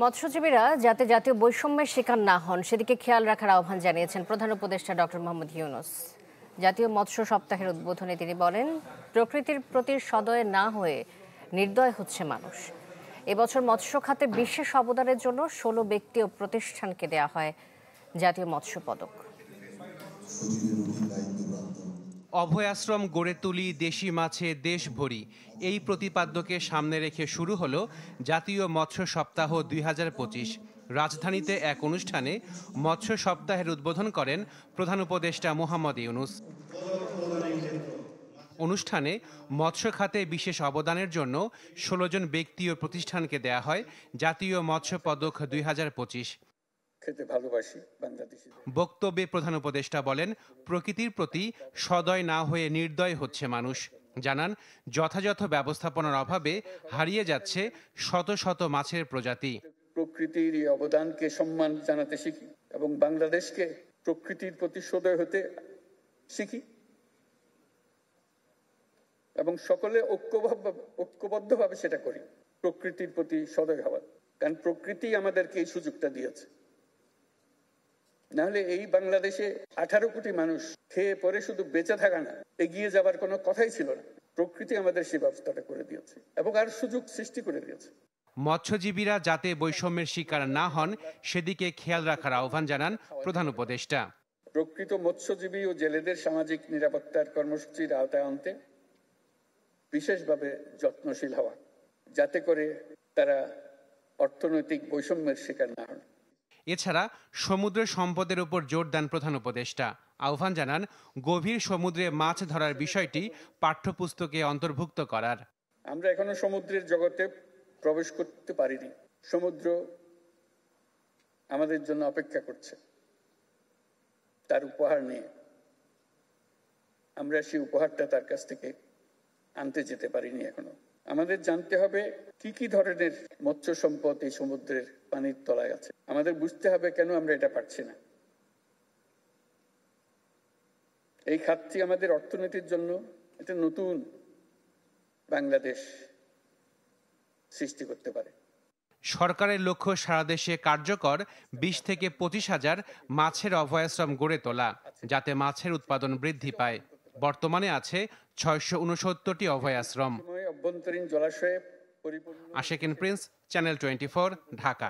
মৎস্যজীবীরা যাতে জাতীয় বৈষম্যের শিকার না হন সেদিকে খেয়াল রাখার আহ্বান জানিয়েছেন প্রধান উপদেষ্টা ডক্টর মোহাম্মদ ইউনূস। জাতীয় মৎস্য সপ্তাহের উদ্বোধনে তিনি বলেন, প্রকৃতির প্রতি সদয় না হয়ে নির্দয় হচ্ছে মানুষ। এবছর মৎস্য খাতে বিশেষ অবদানের জন্য ১৬ ব্যক্তি ও প্রতিষ্ঠানকে দেয়া হয় জাতীয় মৎস্য পদক। অভয়াশ্রম গড়ে তুলি দেশি মাছে দেশ ভরি, এই প্রতিপাদ্যকে সামনে রেখে শুরু হলো জাতীয় মৎস্য সপ্তাহ ২০২৫। রাজধানীতে এক অনুষ্ঠানে মৎস্য সপ্তাহের উদ্বোধন করেন প্রধান উপদেষ্টা মোহাম্মদ ইউনূস। অনুষ্ঠানে মৎস্য খাতে বিশেষ অবদানের জন্য ১৬ জন ব্যক্তি ও প্রতিষ্ঠানকে দেয়া হয় জাতীয় মৎস্য পদক ২০২৫। বক্তব্যে প্রধান উপদেষ্টা বলেন, প্রকৃতির প্রতি সদয় না হয়ে নির্দয় হচ্ছে মানুষ। জানান, যথাযথ ব্যবস্থাপনার অভাবে হারিয়ে যাচ্ছে শত শত মাছের প্রজাতি। প্রকৃতির এই অবদানকে সম্মান জানাতে শিখি এবং বাংলাদেশকে প্রকৃতির প্রতি সদয় হতে শিখি এবং সকলে ঐক্যবদ্ধভাবে সেটা করি, প্রকৃতির প্রতি সদয় হওয়ার। কারণ প্রকৃতি আমাদেরকে এই সুযোগটা দিয়েছে। নাহলে এই বাংলাদেশে ১৮ কোটি মানুষ খেয়ে পরে শুধু বেঁচে থাকা না, এগিয়ে যাবার কোনো কথাই ছিল না। প্রকৃতি আমাদের সেই ব্যবস্থাটা করে দিয়েছে এবং আর সুযোগ সৃষ্টি করে দিয়েছে। মৎস্যজীবীরা যাতে বৈষম্যের শিকার না হন সেদিকে খেয়াল রাখার আহ্বান জানান প্রধান উপদেষ্টা। প্রকৃত মৎস্যজীবী ও জেলেদের সামাজিক নিরাপত্তার কর্মসূচির আওতায় আনতে বিশেষভাবে যত্নশীল হওয়া, যাতে করে তারা অর্থনৈতিক বৈষম্যের শিকার না হন। এছাড়া সমুদ্র সম্পদের উপর জোর দেন প্রধান উপদেষ্টা। আহ্বান জানান, গভীর সমুদ্রে মাছ ধরার বিষয়টি পাঠ্যপুস্তকে অন্তর্ভুক্ত করার। আমরা এখনো সমুদ্রের জগতে প্রবেশ করতে পারিনি। সমুদ্র আমাদের জন্য অপেক্ষা করছে তার উপহার নিয়ে। আমরা সেই উপহারটা তার কাছ থেকে আনতে যেতে পারিনি এখনো। আমাদের জানতে হবে কি কি ধরনের মৎস্য সম্পদ এই সমুদ্রের পানির তলায় আছে। আমাদের বুঝতে হবে কেন আমরা এটা পারছি না। এই খাতটি আমাদের অর্থনীতির জন্য একটা নতুন বাংলাদেশ সৃষ্টি করতে পারে। সরকারের লক্ষ্য সারা দেশে কার্যকর ২০ থেকে ২৫ হাজার মাছের অভয়াশ্রম গড়ে তোলা, যাতে মাছের উৎপাদন বৃদ্ধি পায়। বর্তমানে আছে ৬৬৯টি অভয়াশ্রম। অভ্যন্তরীণ জলাশয়ে আশিকিন প্রিন্স, চ্যানেল 24, ঢাকা।